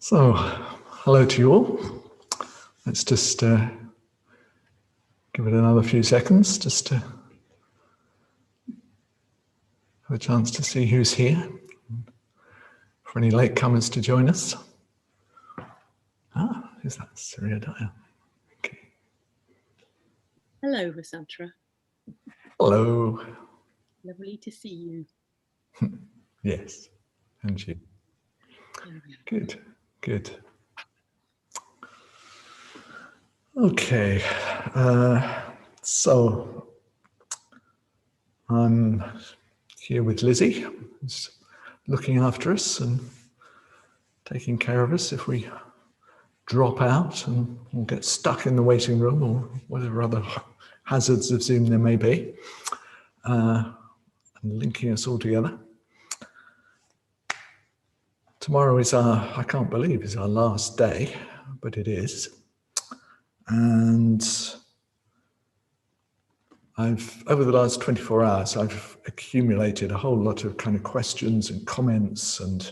So, hello to you all. Let's just give it another few seconds just to have a chance to see who's here. For any latecomers to join us. Ah, who's that? Surya. Okay. Hello, Vessantara. Hello. Lovely to see you. Yes, and you. Good, good. Okay, so I'm here with Lizzie, who's looking after us and taking care of us if we drop out and we'll get stuck in the waiting room or whatever other hazards of Zoom there may be, and linking us all together. Tomorrow is I can't believe is our last day, but it is. And over the last 24 hours, I've accumulated a whole lot of kind of questions and comments and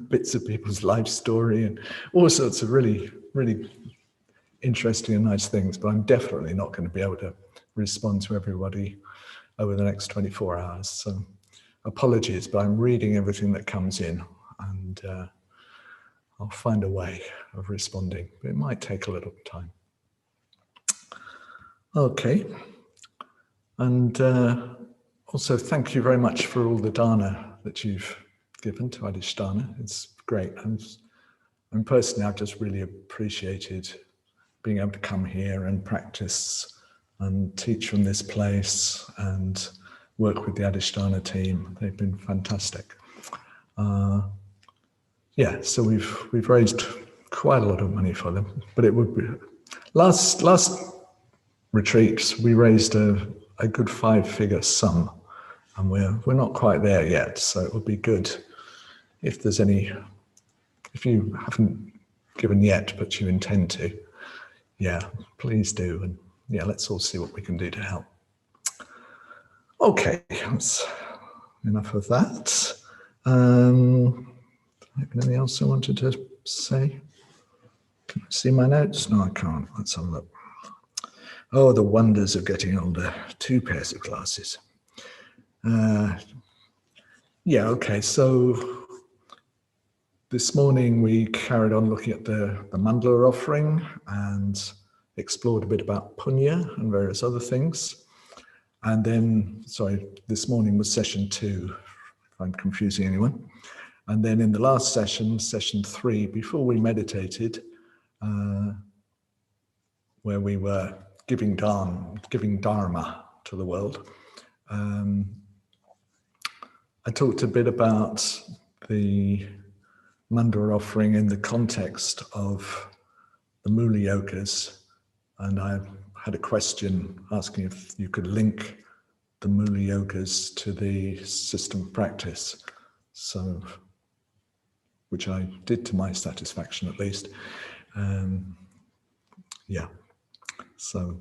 bits of people's life story and all sorts of really, really interesting and nice things, but I'm definitely not going to be able to respond to everybody over the next 24 hours. So apologies, but I'm reading everything that comes in and I'll find a way of responding, but it might take a little time. Okay. And also thank you very much for all the dana that you've given to Adhisthana. It's great. And personally, I've just really appreciated being able to come here and practice and teach from this place and work with the Adhisthana team. They've been fantastic. Yeah, so we've raised quite a lot of money for them, but it would be last retreats we raised a good 5-figure sum, and we're not quite there yet. So it would be good if there's any, if you haven't given yet but you intend to, yeah, please do, and yeah, let's all see what we can do to help. Okay, that's enough of that. Anything else I wanted to say? Can I see my notes? No, I can't. Let's have a look. Oh, the wonders of getting older. 2 pairs of glasses. Yeah, okay, so this morning we carried on looking at the mandala offering and explored a bit about punya and various other things. And then, sorry, this morning was session 2, if I'm confusing anyone. And then in the last session, session 3, before we meditated, where we were giving dharma to the world, I talked a bit about the mandala offering in the context of the Mula Yogas, and I had a question asking if you could link the Mula Yogas to the system of practice, so which I did to my satisfaction at least. Yeah, so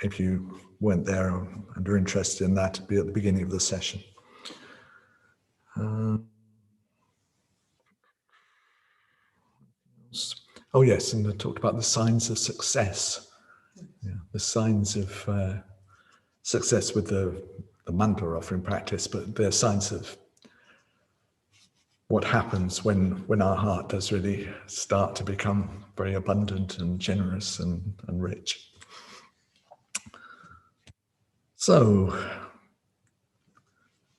if you weren't there and are interested in that, it'd be at the beginning of the session. Oh yes, and I talked about the signs of success. Yeah, the signs of success with the mandala offering practice, but they're signs of what happens when our heart does really start to become very abundant and generous and rich. So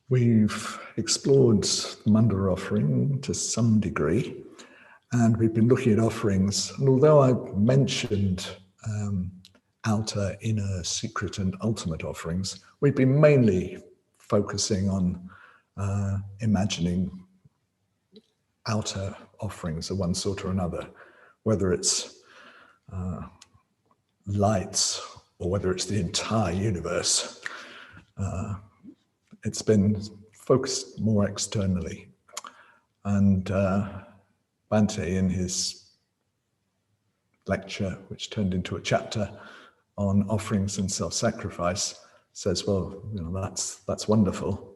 we've explored the mandala offering to some degree, and we've been looking at offerings. And although I mentioned outer, inner, secret, and ultimate offerings, we've been mainly focusing on imagining outer offerings of one sort or another, whether it's lights or whether it's the entire universe. It's been focused more externally. And Bhante, in his lecture, which turned into a chapter on offerings and self-sacrifice, says, well, you know, that's wonderful.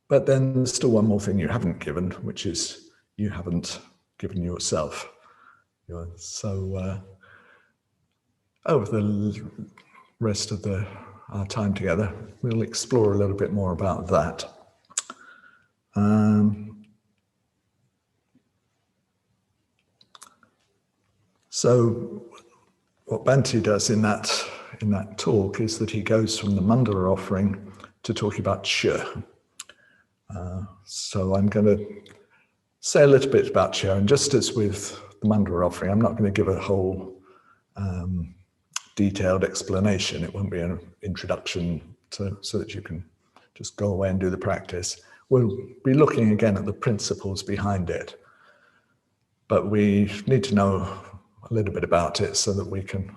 But then there's still one more thing you haven't given, which is you haven't given yourself. So over the rest of our time together, we'll explore a little bit more about that. So what Bhante does in that talk is that he goes from the mandala offering to talking about Chöd. So I'm going to say a little bit about Chöd, and just as with the mandala offering, I'm not going to give a whole detailed explanation. It won't be an introduction so that you can just go away and do the practice. We'll be looking again at the principles behind it, but we need to know a little bit about it so that we can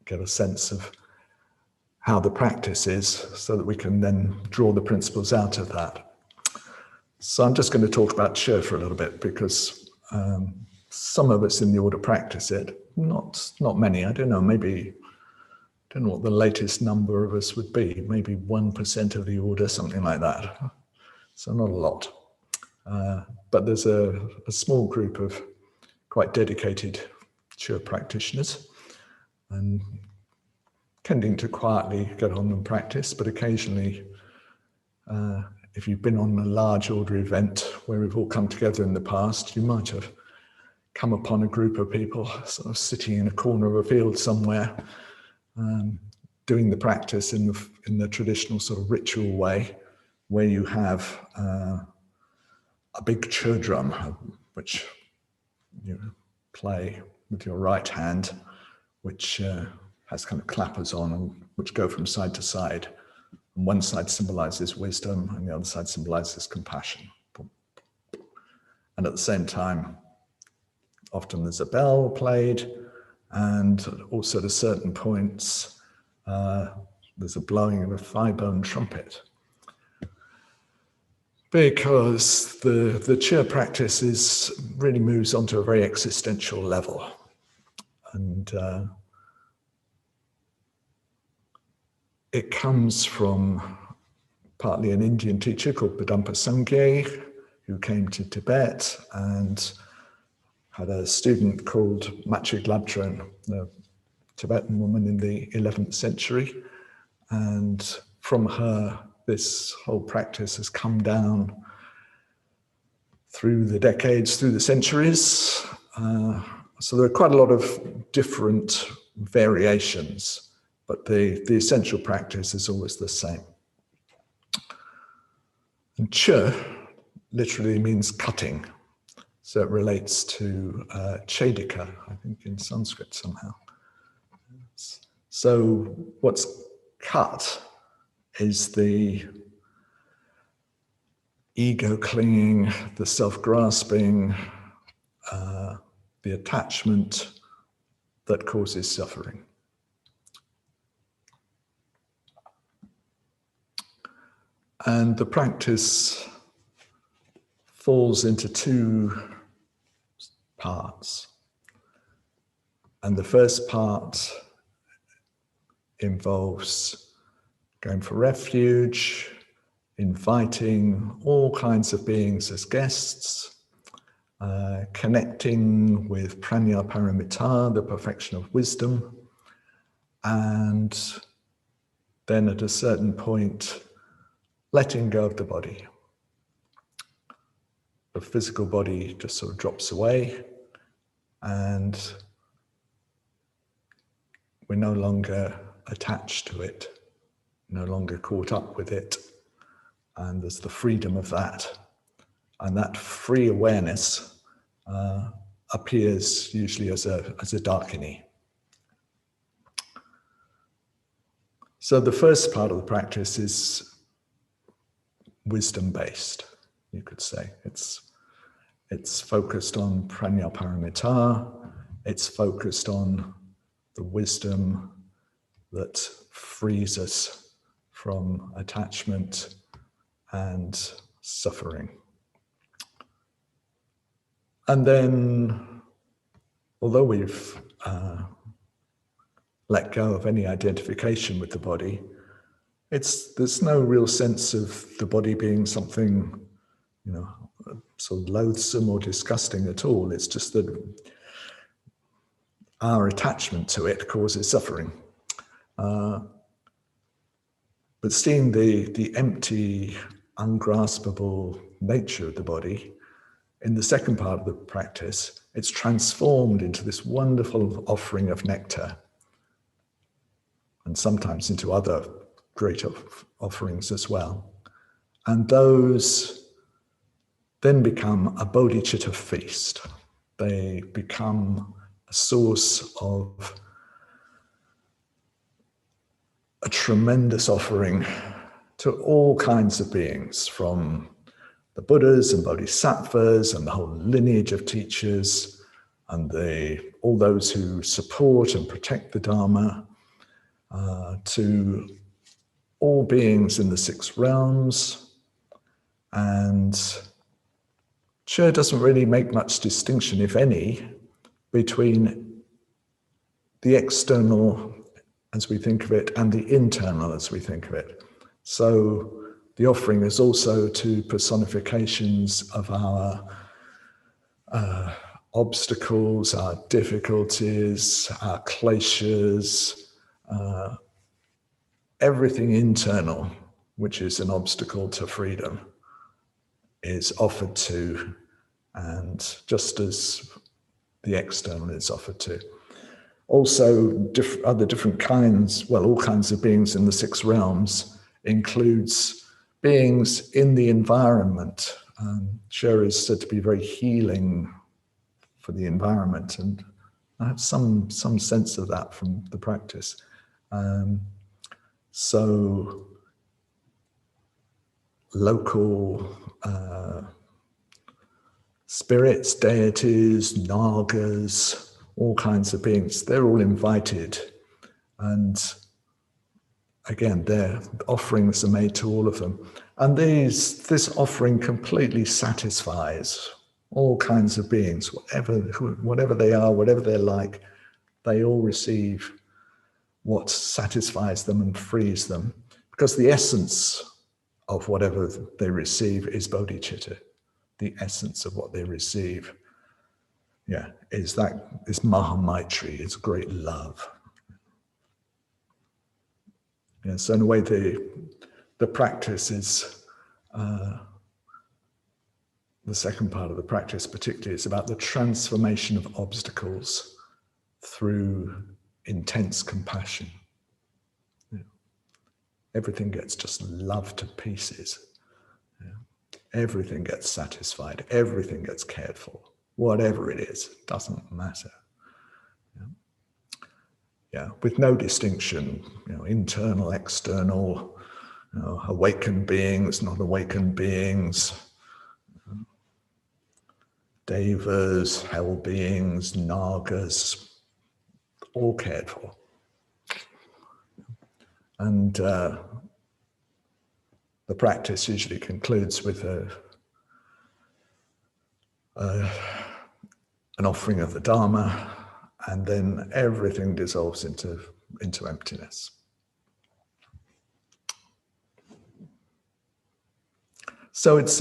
get a sense of how the practice is, so that we can then draw the principles out of that. So I'm just going to talk about Chöd for a little bit, because some of us in the order practice it, not many. I don't know, maybe, I don't know what the latest number of us would be, maybe 1% of the order, something like that. So not a lot. But there's a small group of quite dedicated Chöd practitioners, and tending to quietly get on and practice, but occasionally, if you've been on a large order event where we've all come together in the past, you might have come upon a group of people sort of sitting in a corner of a field somewhere, doing the practice in the traditional sort of ritual way, where you have a big Chöd drum, which you play with your right hand, which has kind of clappers on, and which go from side to side. And one side symbolizes wisdom, and the other side symbolizes compassion. And at the same time, often there's a bell played, and also at certain points, there's a blowing of a thigh-bone trumpet. Because the Chöd practice really moves onto a very existential level. And it comes from partly an Indian teacher called Padampa Sangye, who came to Tibet and had a student called Machi Glabtron, a Tibetan woman in the 11th century. And from her, this whole practice has come down through the decades, through the centuries. So there are quite a lot of different variations, but the essential practice is always the same. And Chöd literally means cutting. So it relates to chedika, I think in Sanskrit somehow. So what's cut is the ego clinging, the self-grasping, the attachment that causes suffering. And the practice falls into two parts. And the first part involves going for refuge, inviting all kinds of beings as guests, connecting with prajnaparamita, the perfection of wisdom, and then at a certain point, letting go of the body. The physical body just sort of drops away, and we're no longer attached to it, no longer caught up with it, and there's the freedom of that. And that free awareness appears usually as a dakini. So the first part of the practice is wisdom-based, you could say. It's focused on prajnaparamita. It's focused on the wisdom that frees us from attachment and suffering. And then, although we've let go of any identification with the body, there's no real sense of the body being something, sort of loathsome or disgusting at all. It's just that our attachment to it causes suffering. But seeing the empty, ungraspable nature of the body, in the second part of the practice, it's transformed into this wonderful offering of nectar, and sometimes into other great offerings as well. And those then become a bodhicitta feast. They become a source of a tremendous offering to all kinds of beings, from the Buddhas and Bodhisattvas and the whole lineage of teachers, and all those who support and protect the Dharma, to all beings in the 6 realms. And Chöd doesn't really make much distinction, if any, between the external as we think of it and the internal as we think of it. So the offering is also to personifications of our obstacles, our difficulties, our kleshas, everything internal, which is an obstacle to freedom, is offered to, and just as the external is offered to. Also, other different kinds, well, all kinds of beings in the 6 realms includes beings in the environment. Chöd is said to be very healing for the environment, and I have some sense of that from the practice. So local spirits, deities, nagas, all kinds of beings, they're all invited. And again, their offerings are made to all of them. And this offering completely satisfies all kinds of beings, whatever they are, whatever they're like, they all receive what satisfies them and frees them, because the essence of whatever they receive is bodhicitta. The essence of what they receive, is Mahamaitri, it's great love. So in a way, the practice is, the second part of the practice particularly is about the transformation of obstacles through intense compassion. Everything gets just loved to pieces. Everything gets satisfied. Everything gets cared for. Whatever it is, doesn't matter. With no distinction, internal, external, awakened beings, not awakened beings, devas, hell beings, nagas, all cared for. And the practice usually concludes with an offering of the Dharma, and then everything dissolves into emptiness. So it's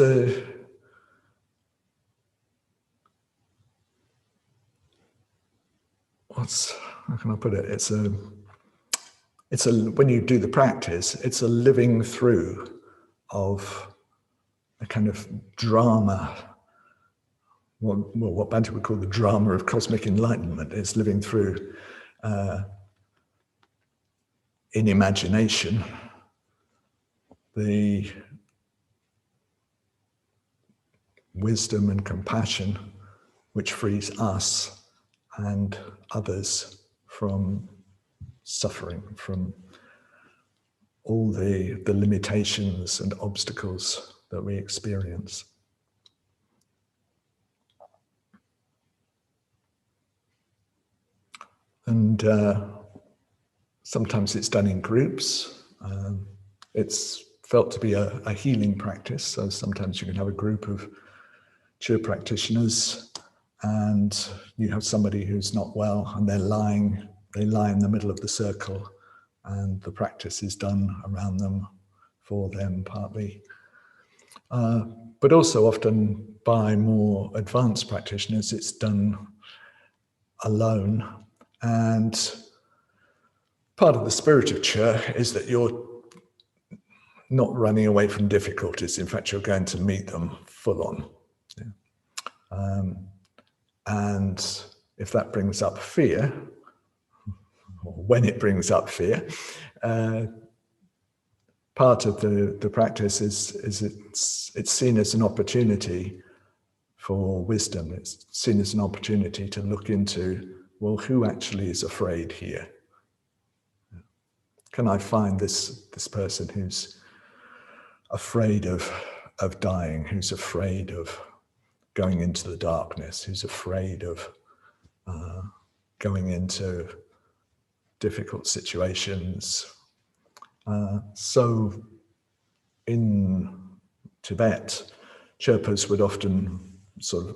how can I put it? When you do the practice, it's a living through of a kind of drama. What Bhante would call the drama of cosmic enlightenment. It's living through in imagination the wisdom and compassion which frees us and others from suffering, from all the limitations and obstacles that we experience. And sometimes it's done in groups. It's felt to be a healing practice. So sometimes you can have a group of Chöd practitioners, and you have somebody who's not well, and they lie in the middle of the circle, and the practice is done around them, for them partly. But also often by more advanced practitioners, it's done alone. And part of the spirit of Chöd is that you're not running away from difficulties. In fact, you're going to meet them full on. Yeah. And if that brings up fear, or when it brings up fear, part of the practice is it's seen as an opportunity for wisdom. It's seen as an opportunity to look into, well, who actually is afraid here? Can I find this person who's afraid of dying, who's afraid of going into the darkness, who's afraid of going into difficult situations? So in Tibet, Sherpas would often sort of,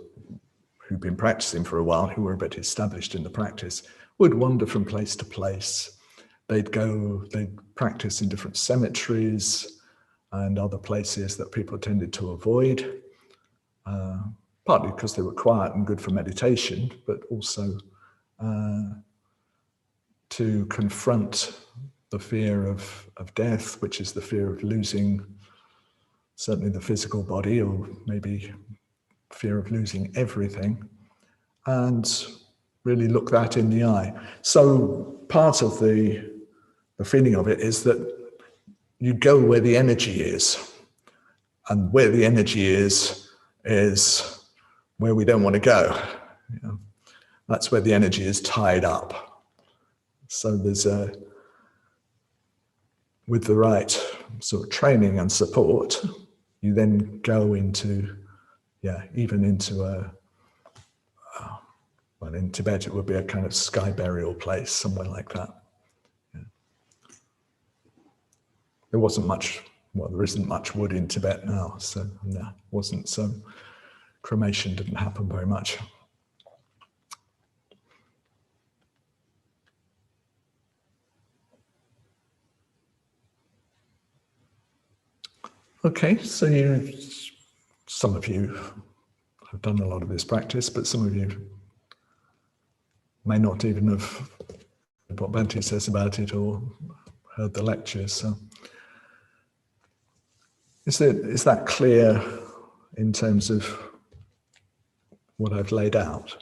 who'd been practicing for a while, who were a bit established in the practice, would wander from place to place. They'd practice in different cemeteries and other places that people tended to avoid, partly because they were quiet and good for meditation, but also to confront the fear of death, which is the fear of losing certainly the physical body, or maybe fear of losing everything, and really look that in the eye. So part of the feeling of it is that you go where the energy is, and where the energy is where we don't want to go. You know, that's where the energy is tied up. So there's with the right sort of training and support, you then go into, even into well, in Tibet it would be a kind of sky burial place, somewhere like that. Yeah. There wasn't much, well, there isn't much wood in Tibet now, so no, wasn't, so cremation didn't happen very much. Okay, so some of you have done a lot of this practice, but some of you may not even have heard what Bhante says about it or heard the lectures. So is that clear in terms of what I've laid out?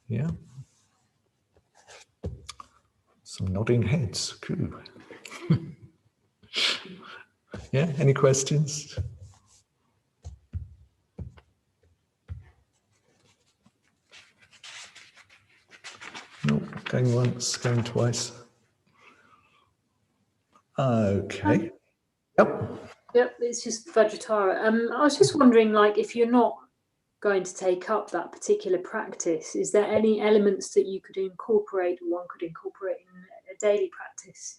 Yeah? Some nodding heads, cool. Yeah, any questions? No, going once, going twice. Okay. Yep, it's just Vajratara. I was just wondering, like, if you're not going to take up that particular practice, is there any elements that you could incorporate, or one could incorporate in a daily practice?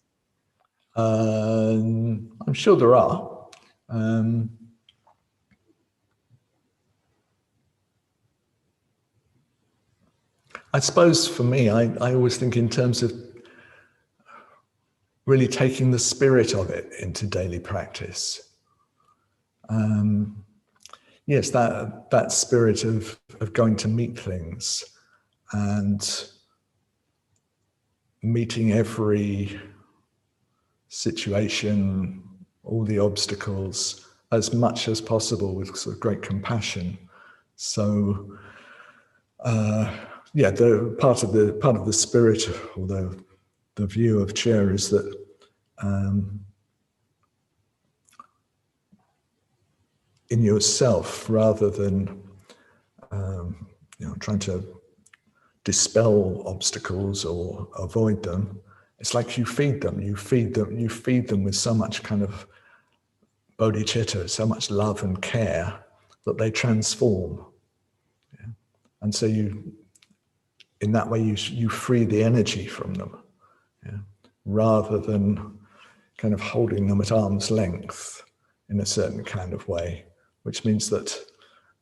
I'm sure there are. I suppose for me, I always think in terms of really taking the spirit of it into daily practice. Yes, that spirit of going to meet things and meeting every situation, all the obstacles, as much as possible with sort of great compassion. So, the part of the spirit, or the view of Chöd is that in yourself, rather than trying to dispel obstacles or avoid them, it's like you feed them with so much kind of bodhicitta, so much love and care that they transform. Yeah? And so in that way you free the energy from them, yeah? Rather than kind of holding them at arm's length in a certain kind of way, which means that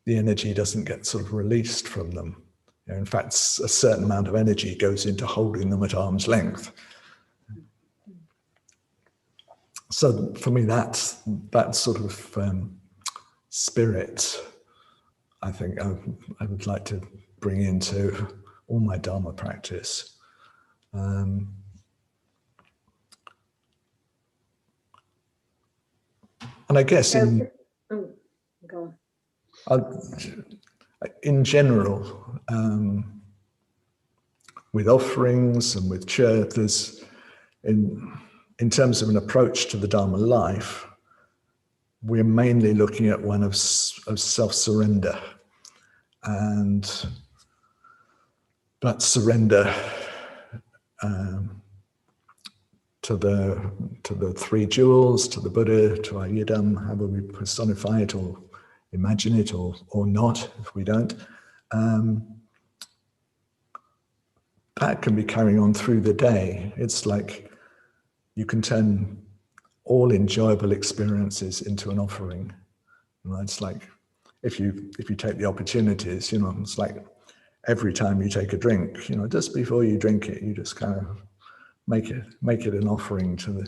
the energy doesn't get sort of released from them. You know, in fact, a certain amount of energy goes into holding them at arm's length. So for me, that sort of spirit, I think I would like to bring into all my Dharma practice. And I guess in general, with offerings and with Chöd, there's in terms of an approach to the Dharma life, we're mainly looking at one of self-surrender, and that surrender to the three jewels, to the Buddha, to our yidam, however we personify it or imagine it or not, if we don't. That can be carrying on through the day. It's like you can turn all enjoyable experiences into an offering. You know, it's like if you take the opportunities, you know, it's like every time you take a drink, you know, just before you drink it, you just kind of make it an offering to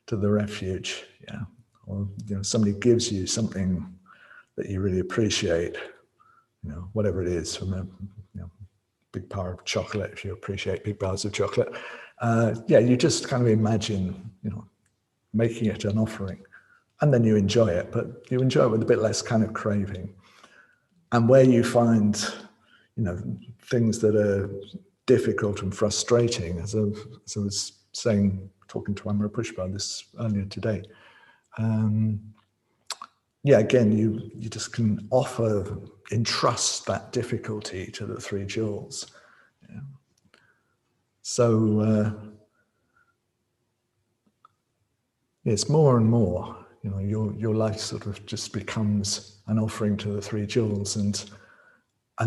the refuge, yeah. Or you know, somebody gives you something that you really appreciate, you know, whatever it is, from a big bar of chocolate, if you appreciate big bars of chocolate. Yeah, you just kind of imagine, you know, making it an offering, and then you enjoy it, but you enjoy it with a bit less kind of craving. And where you find, you know, things that are difficult and frustrating, as I was saying, talking to Amara Pushpa this earlier today, yeah, again, you just can entrust that difficulty to the three jewels. Yeah. So it's more and more, you know, your life sort of just becomes an offering to the three jewels, and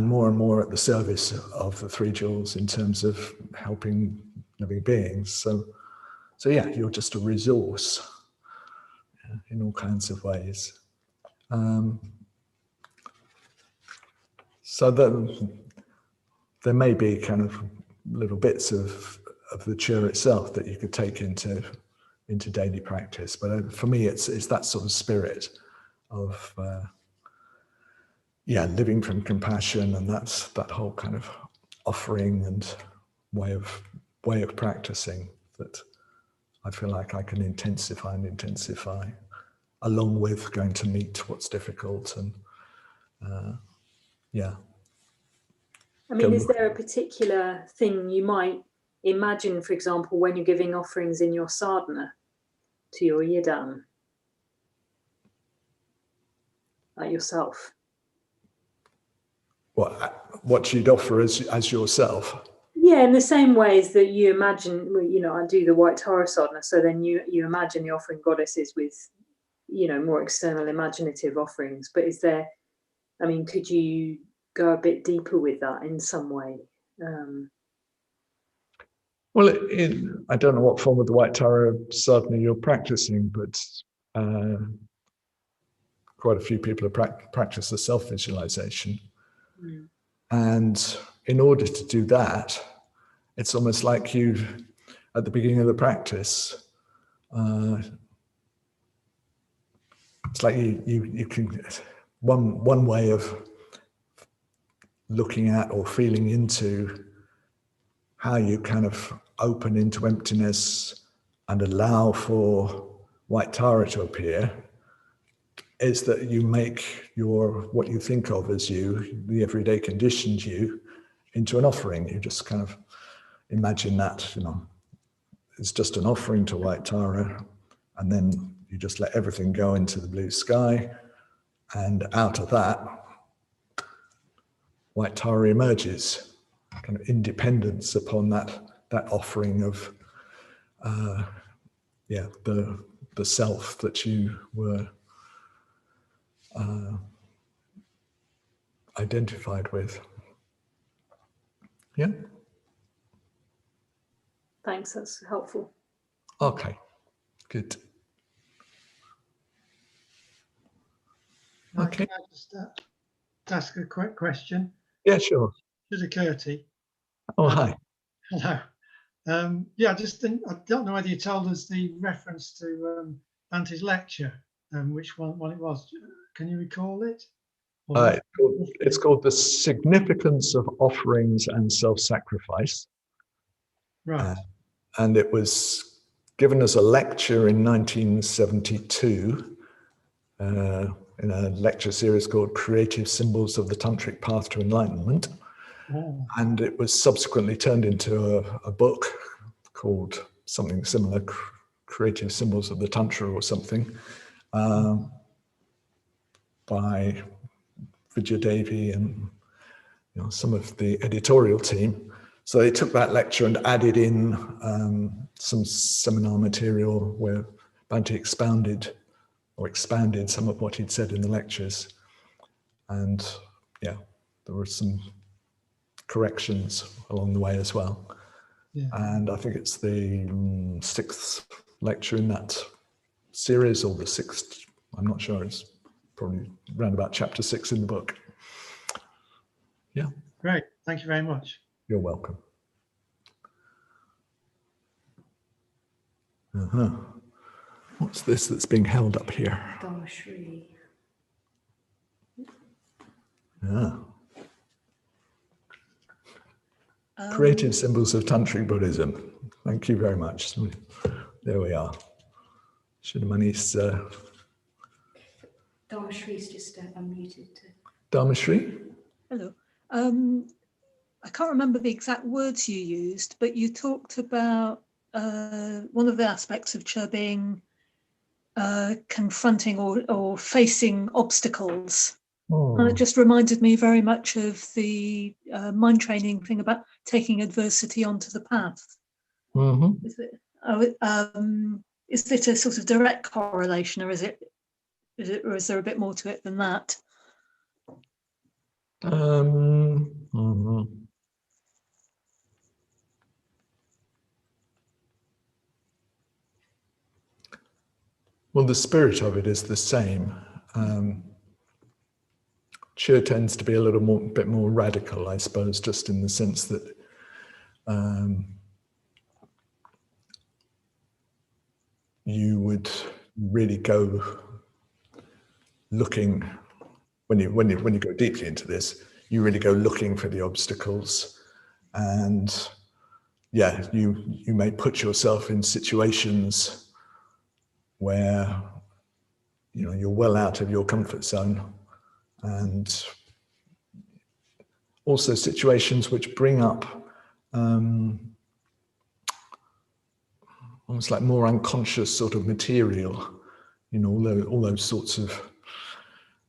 more at the service of the three jewels in terms of helping living beings. So yeah, you're just a resource, yeah, in all kinds of ways. So that there may be kind of little bits of the Chöd itself that you could take into daily practice, but for me, it's that sort of spirit of living from compassion, and that's that whole kind of offering and way of practicing that I feel like I can intensify, along with going to meet what's difficult. And yeah. I mean, is there a particular thing you might imagine, for example, when you're giving offerings in your sadhana to your yidam, like yourself? What you'd offer as yourself? Yeah, in the same ways that you imagine, you know, I do the White Tara sadhana, so then you imagine the offering goddesses with, you know, more external imaginative offerings. But is there, I mean, could you go a bit deeper with that in some way? Well, I don't know what form of the White Tara sadhana you're practicing, but quite a few people have practiced the self-visualization. Mm. And in order to do that, it's almost like at the beginning of the practice, it's like you can, one way of looking at or feeling into how you kind of open into emptiness and allow for White Tara to appear is that you make what you think of as the everyday conditioned you, into an offering. You just kind of imagine that, you know, it's just an offering to White Tara, and then you just let everything go into the blue sky, and out of that, White Tara emerges, kind of independence upon that offering of, the self that you were identified with. Yeah. Thanks, that's helpful. Okay, good. Okay. Can I just ask a quick question? Yeah, sure. Chöd. Oh, hi. Hello. Yeah, I just think, I don't know whether you told us the reference to Dante's lecture, which one it was. Can you recall it? Or It's called The Significance of Offerings and Self-Sacrifice. right. And it was given as a lecture in 1972 in a lecture series called Creative Symbols of the Tantric Path to Enlightenment. Oh, And it was subsequently turned into a book called something similar, Creative Symbols of the Tantra or something, by Vijay Devi and some of the editorial team. So they took that lecture and added in some seminar material where Bhante expanded some of what he'd said in the lectures. And yeah, there were some corrections along the way as well. yeah. And I think it's the sixth lecture in that series, or the sixth, I'm not sure, it's probably around about chapter 6 in the book. Yeah. Great. Thank you very much. You're welcome. What's this that's being held up here? Yeah. Creative Symbols of Tantric Buddhism. Thank you very much. There we are. Shridamani's Dharmashree's just unmuted. Dharmashri? Hello. I can't remember the exact words you used, but you talked about one of the aspects of Chöd being confronting or facing obstacles. And it just reminded me very much of the mind training thing about taking adversity onto the path. Mm-hmm. Is it a sort of direct correlation, or is there a bit more to it than that? Well, the spirit of it is the same. Chöd tends to be a bit more radical, I suppose, just in the sense that you would really go looking, when you go deeply into this, you really go looking for the obstacles, and yeah, you may put yourself in situations where you're well out of your comfort zone, and also situations which bring up almost like more unconscious sort of material, all those sorts of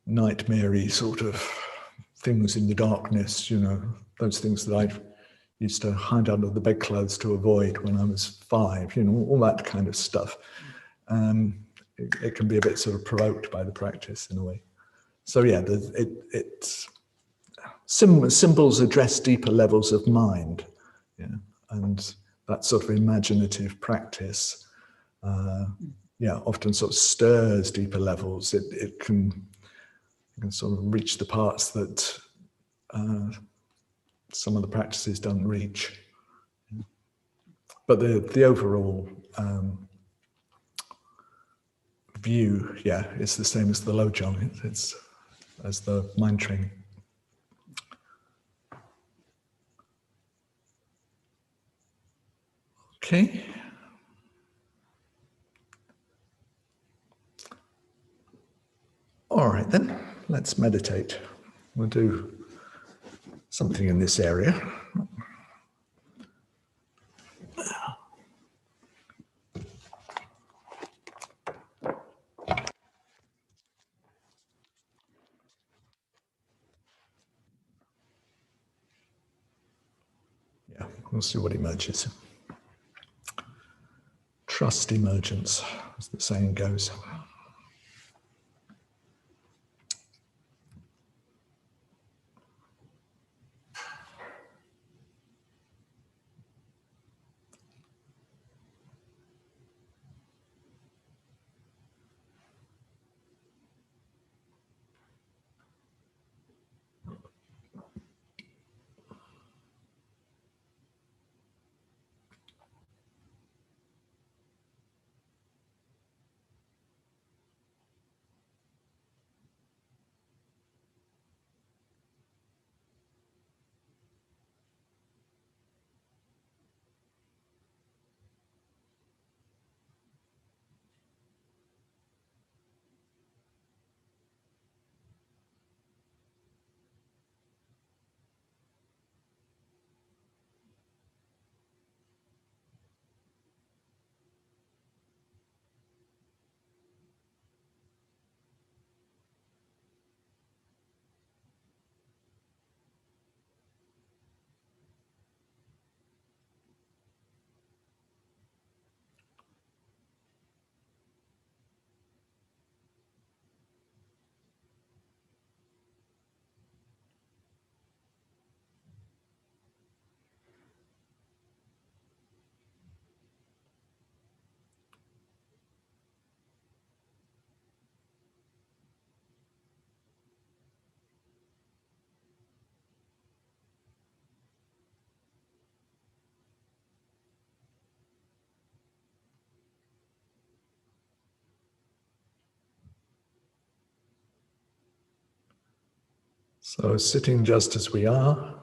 nightmare-y sort of things in the darkness, those things that I used to hide under the bedclothes to avoid when I was 5, all that kind of stuff. It can be a bit sort of provoked by the practice in a way. So yeah, symbols address deeper levels of mind, and that sort of imaginative practice, often sort of stirs deeper levels. It can sort of reach the parts that some of the practices don't reach. But the overall view, is the same as the Lojong. It's as the mind training. Okay. All right then, let's meditate. We'll do something in this area. Yeah, we'll see what emerges. Trust emergence, as the saying goes. So sitting just as we are.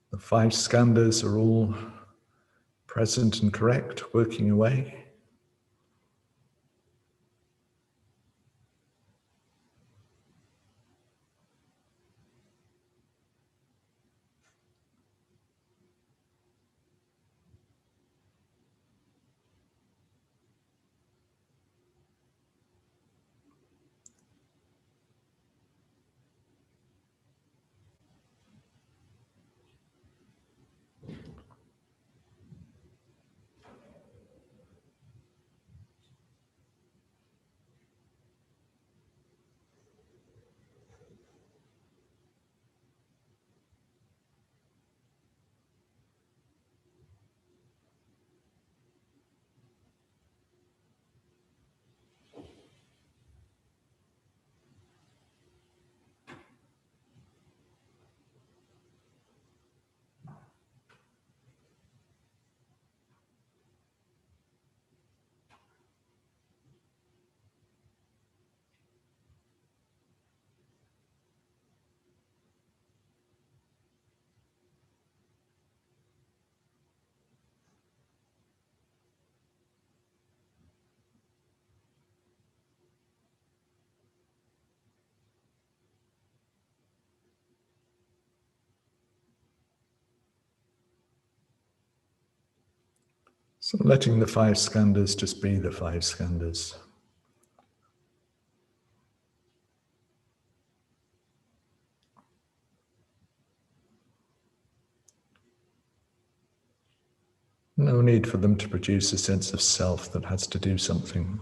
The 5 skandhas are all present and correct, working away. So letting the 5 skandhas just be the 5 skandhas. No need for them to produce a sense of self that has to do something.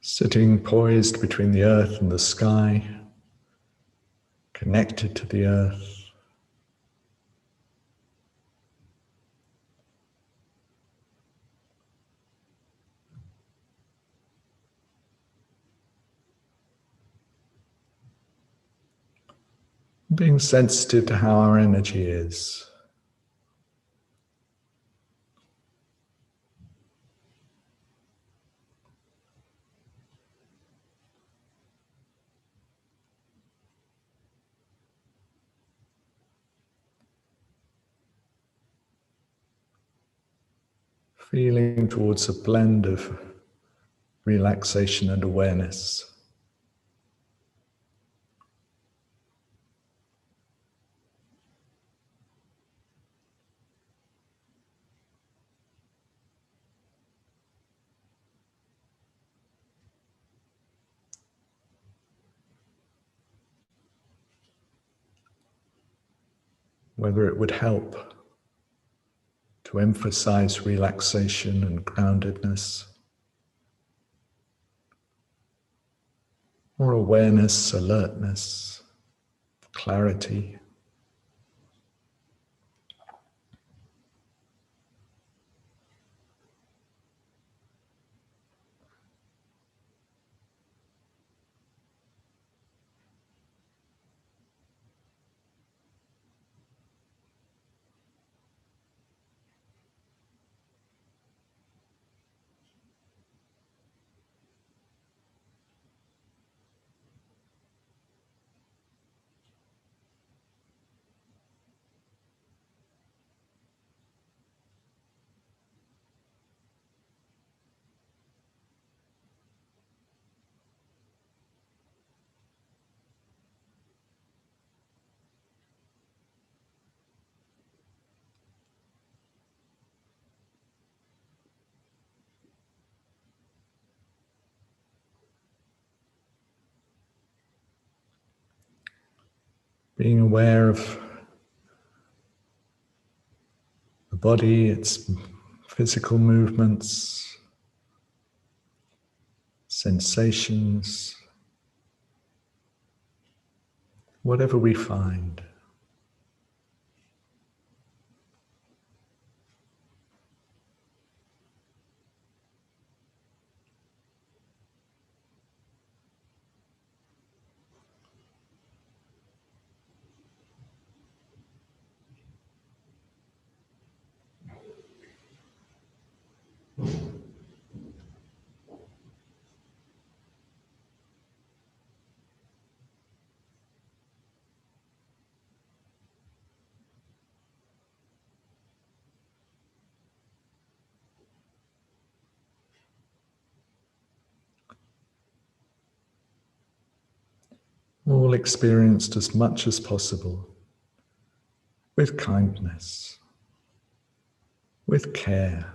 Sitting poised between the earth and the sky, connected to the earth. Being sensitive to how our energy is. Feeling towards a blend of relaxation and awareness. Whether it would help to emphasize relaxation and groundedness, or awareness, alertness, clarity. being aware of the body, its physical movements, sensations, whatever we find. All experienced as much as possible with kindness, with care,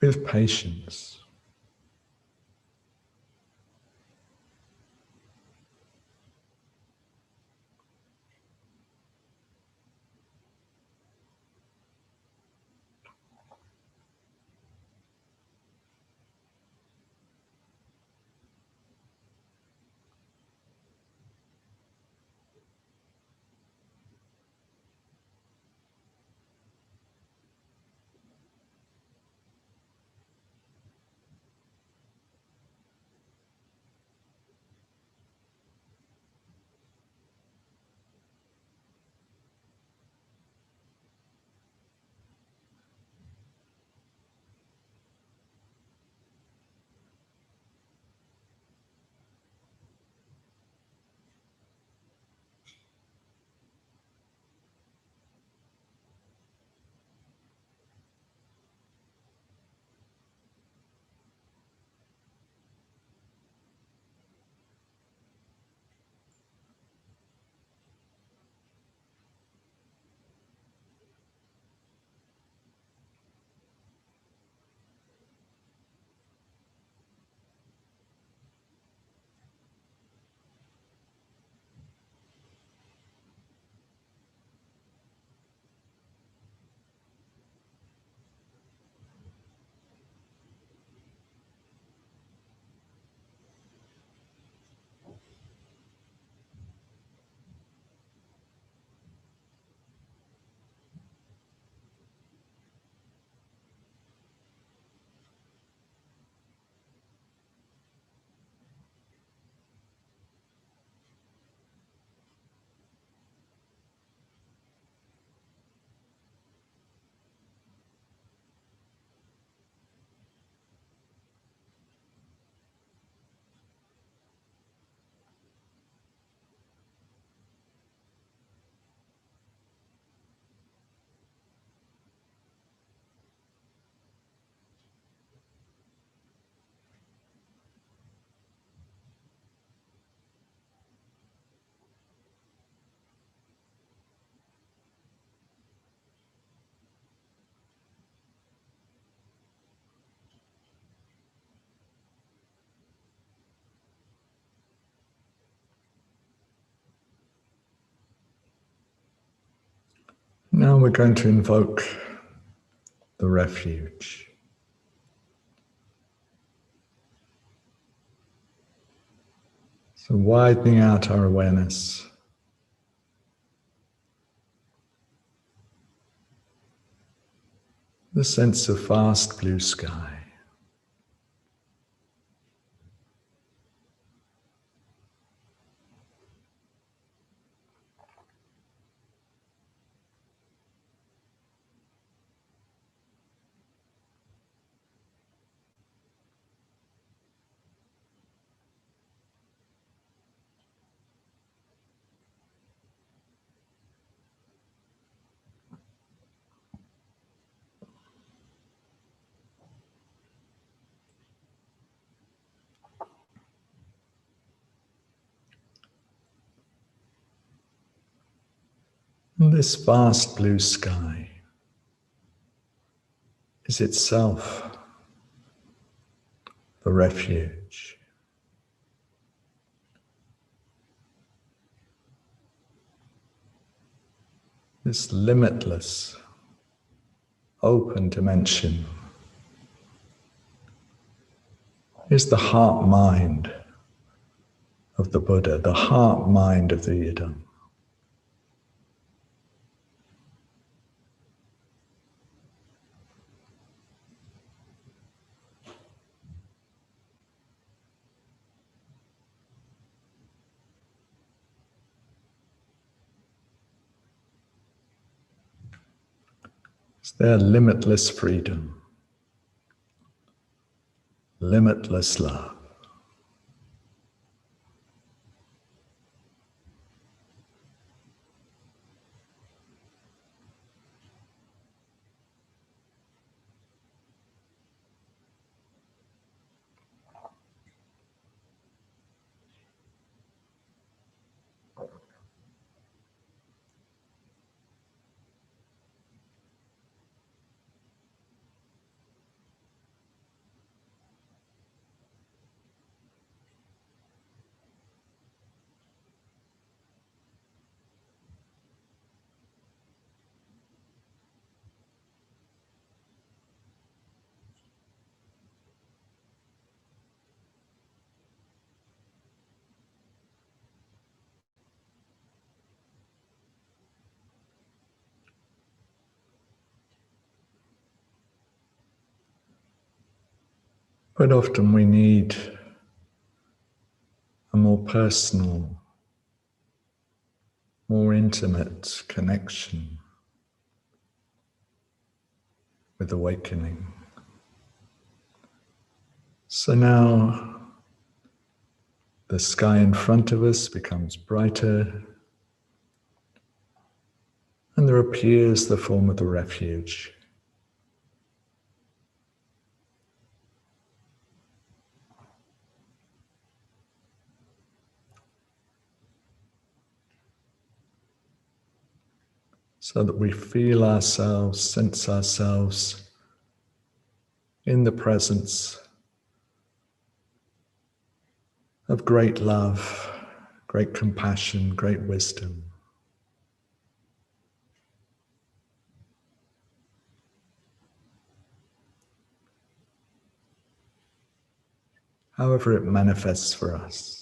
with patience. Now we're going to invoke the refuge. So widening out our awareness, the sense of vast blue sky. And this vast blue sky is itself the refuge. this limitless, open dimension is the heart-mind of the Buddha, the heart-mind of the Yidam. It's their limitless freedom, limitless love. But often we need a more personal, more intimate connection with awakening. So now the sky in front of us becomes brighter, and there appears the form of the refuge. So that we feel ourselves, sense ourselves in the presence of great love, great compassion, great wisdom. However it manifests for us.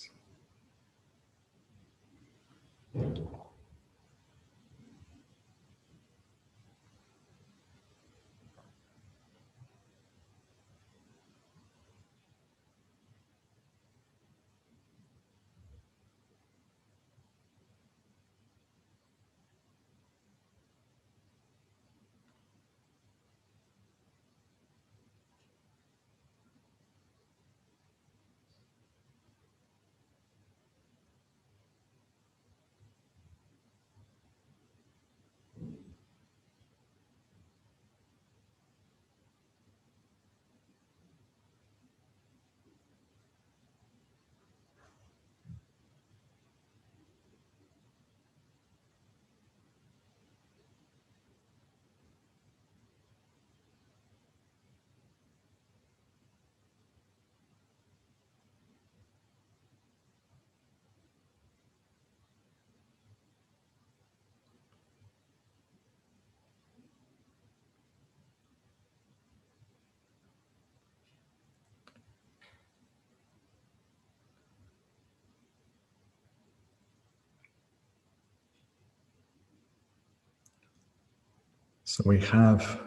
So we have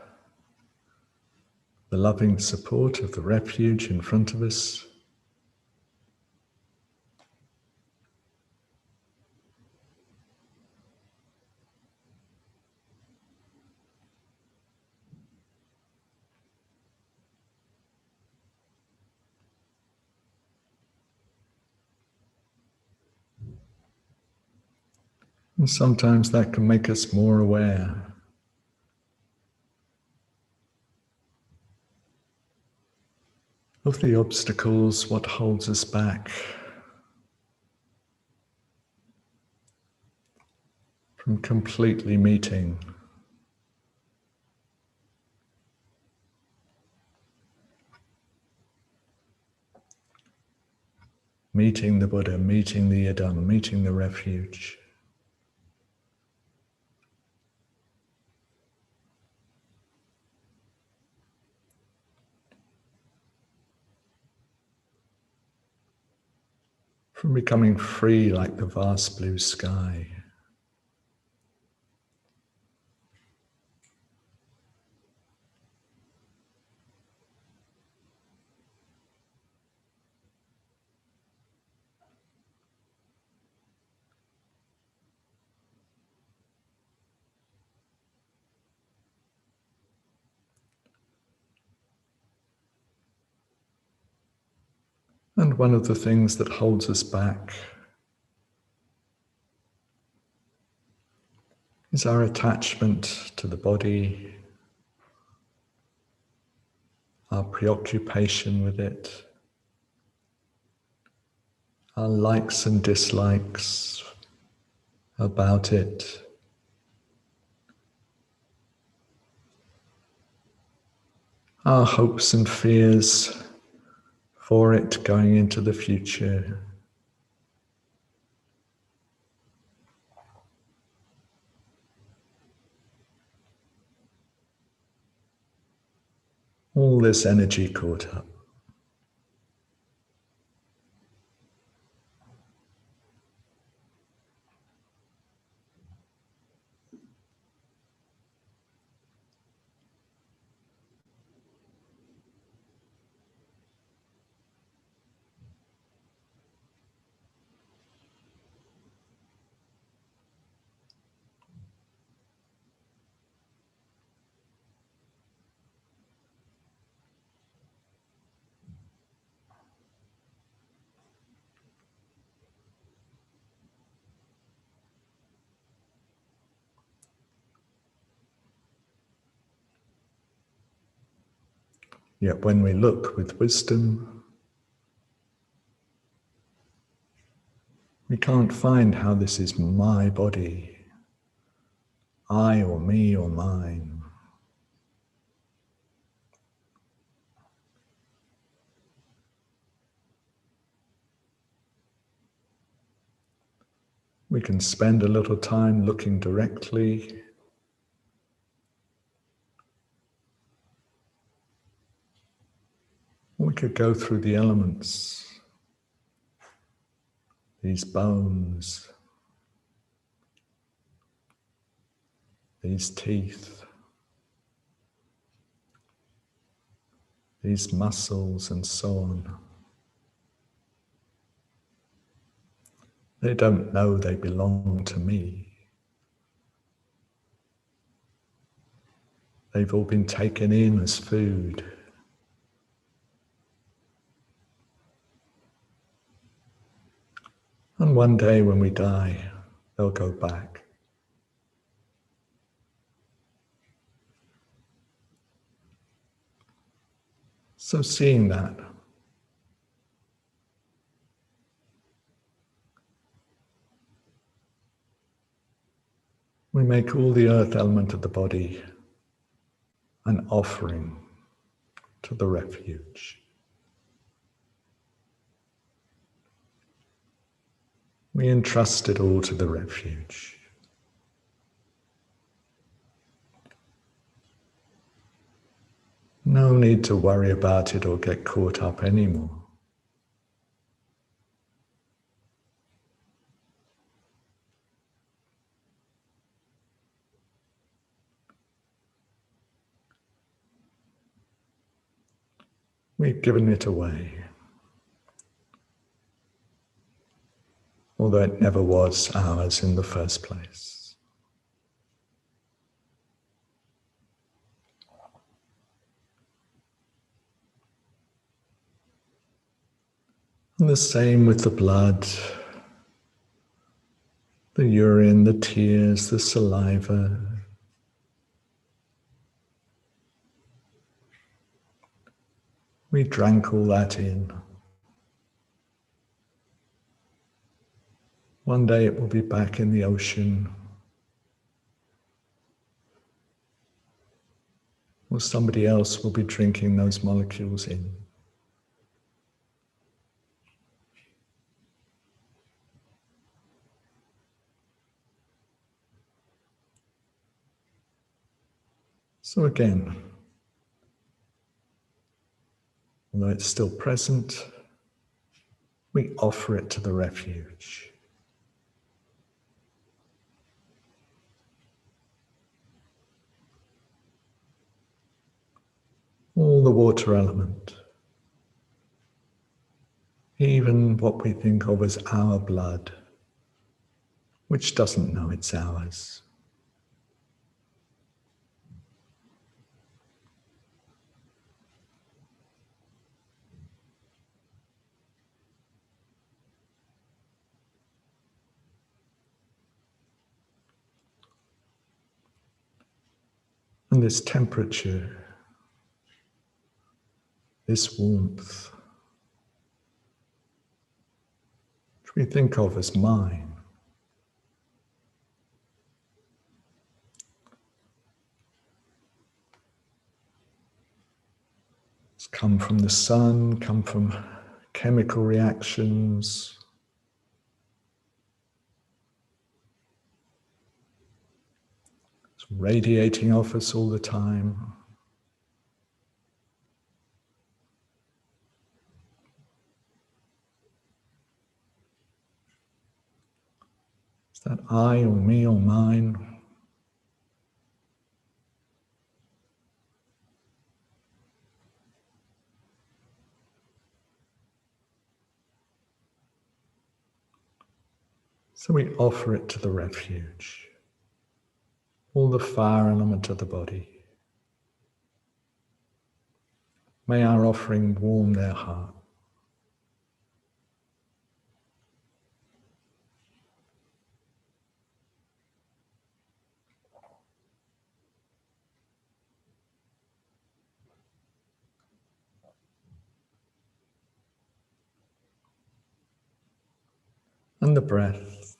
the loving support of the refuge in front of us. And sometimes that can make us more aware of the obstacles, what holds us back from completely meeting the Buddha, meeting the Yidam, meeting the refuge. from becoming free like the vast blue sky. And one of the things that holds us back is our attachment to the body, our preoccupation with it, our likes and dislikes about it. Our hopes and fears for it going into the future. All this energy caught up. Yet when we look with wisdom, we can't find how this is my body, I or me or mine. We can spend a little time looking directly. We could go through the elements, these bones, these teeth, these muscles, and so on. They don't know they belong to me. They've all been taken in as food. And one day when we die, they'll go back. So seeing that, we make all the earth element of the body an offering to the refuge. We entrust it all to the refuge. No need to worry about it or get caught up anymore. We've given it away, although it never was ours in the first place. And the same with the blood, the urine, the tears, the saliva. We drank all that in. One day it will be back in the ocean, or somebody else will be drinking those molecules in. So again, although it's still present, We offer it to the refuge. All the water element, even what we think of as our blood, which doesn't know it's ours. And this temperature, this warmth, which we think of as mine, it's come from the sun, come from chemical reactions. It's radiating off us all the time. Is that I or me or mine? So we offer it to the refuge, all the fire element of the body. May our offering warm their heart. And the breath,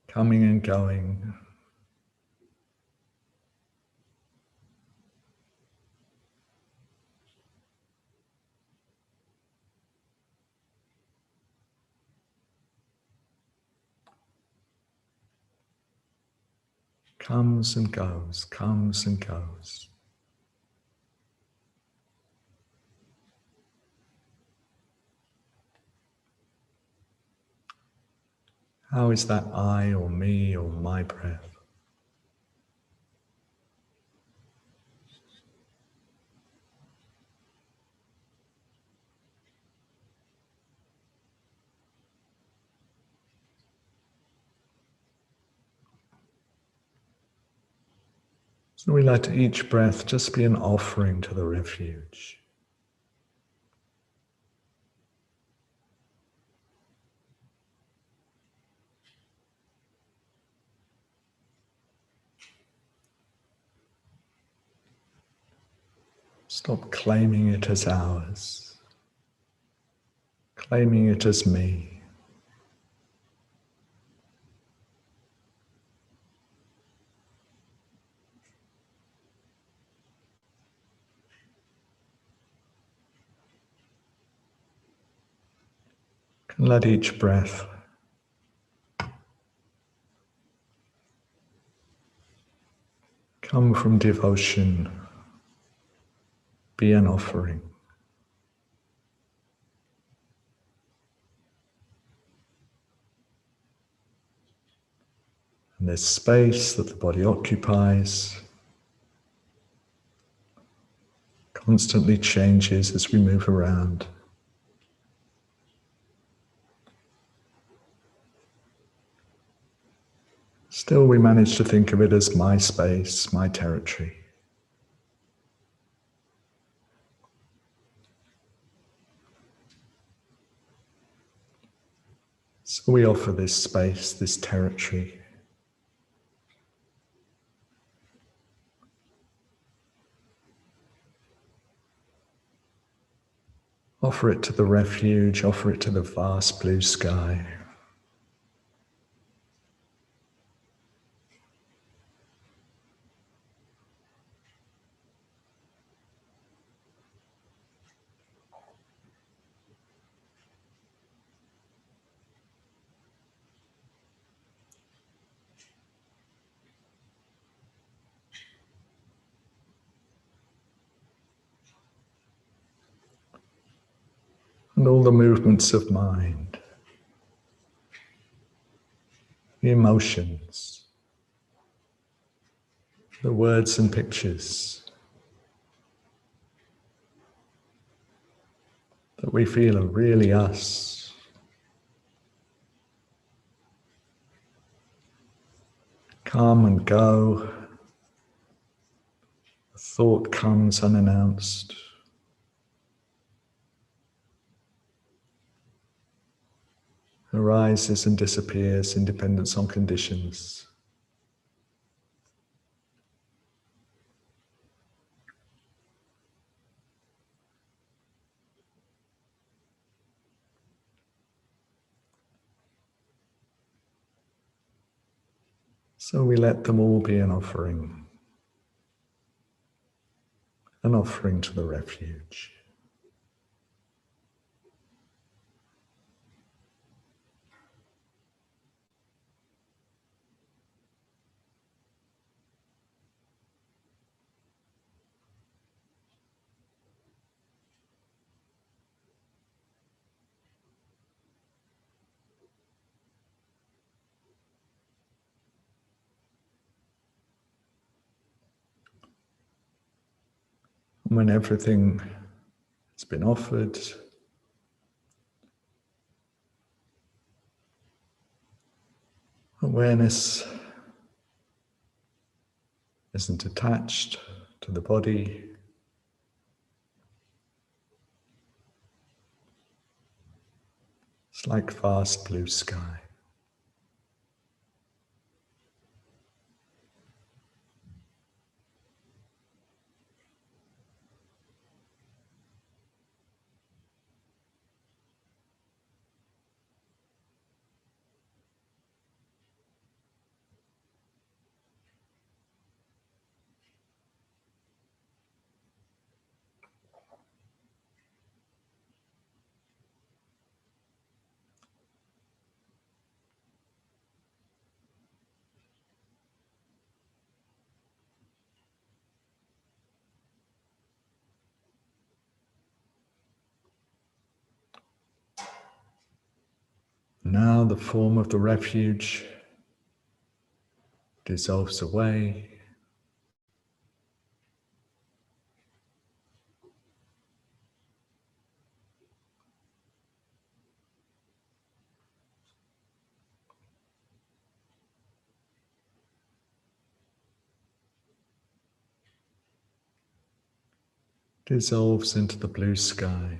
coming and going. Comes and goes, comes and goes. How is that I or me or my breath? So we let each breath just be an offering to the refuge. Stop claiming it as ours, claiming it as me. And let each breath come from devotion, be an offering. And this space that the body occupies constantly changes as we move around. Still, we manage to think of it as my space, my territory. So we offer this space, this territory. Offer it to the refuge, offer it to the vast blue sky. and all the movements of mind, the emotions, the words and pictures that we feel are really us. Come and go. A thought comes unannounced. Arises and disappears in dependence on conditions. So we let them all be an offering to the refuge. And when everything has been offered, awareness isn't attached to the body. It's like vast blue sky. Now the form of the refuge dissolves away. Dissolves into the blue sky.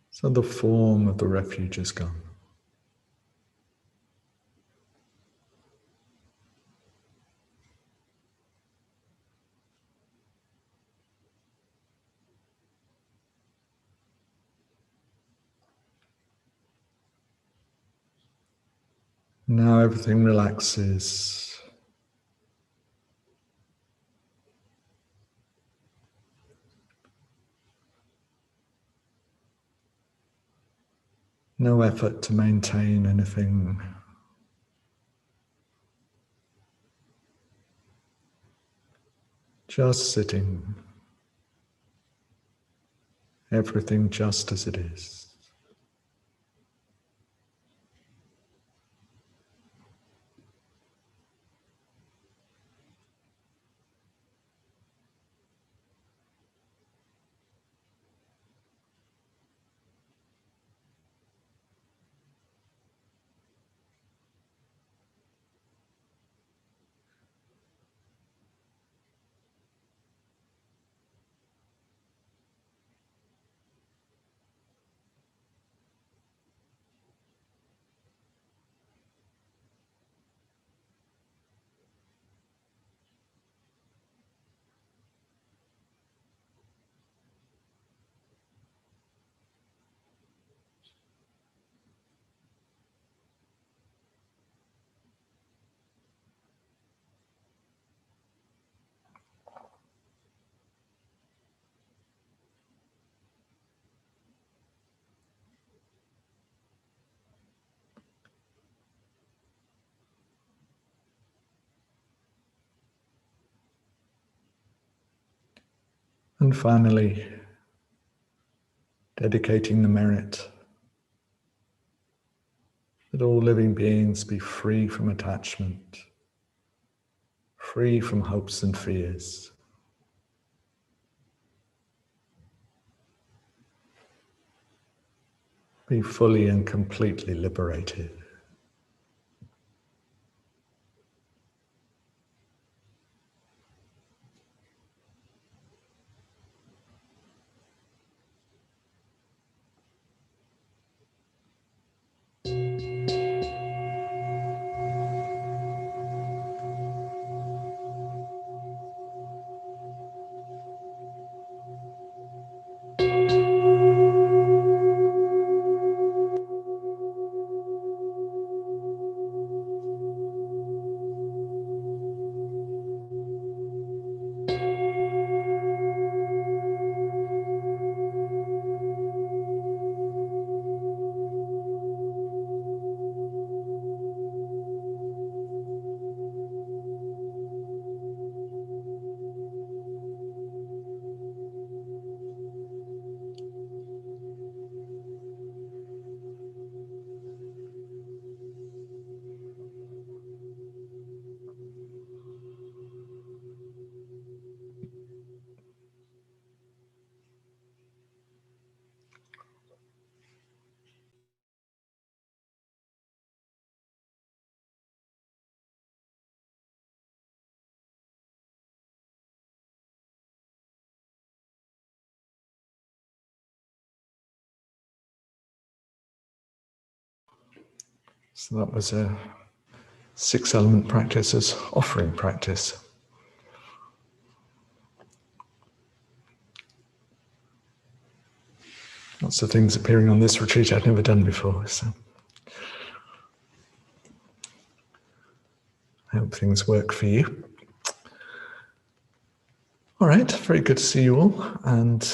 So the form of the refuge is gone. Now everything relaxes. No effort to maintain anything. Just sitting. Everything just as it is. And finally, dedicating the merit that all living beings be free from attachment, free from hopes and fears. Be fully and completely liberated. So that was a 6-element practice as offering practice. Lots of things appearing on this retreat I'd never done before. So I hope things work for you. All right, very good to see you all, and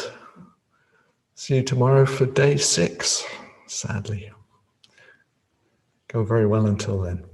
see you tomorrow for day 6, sadly. Go very well until then.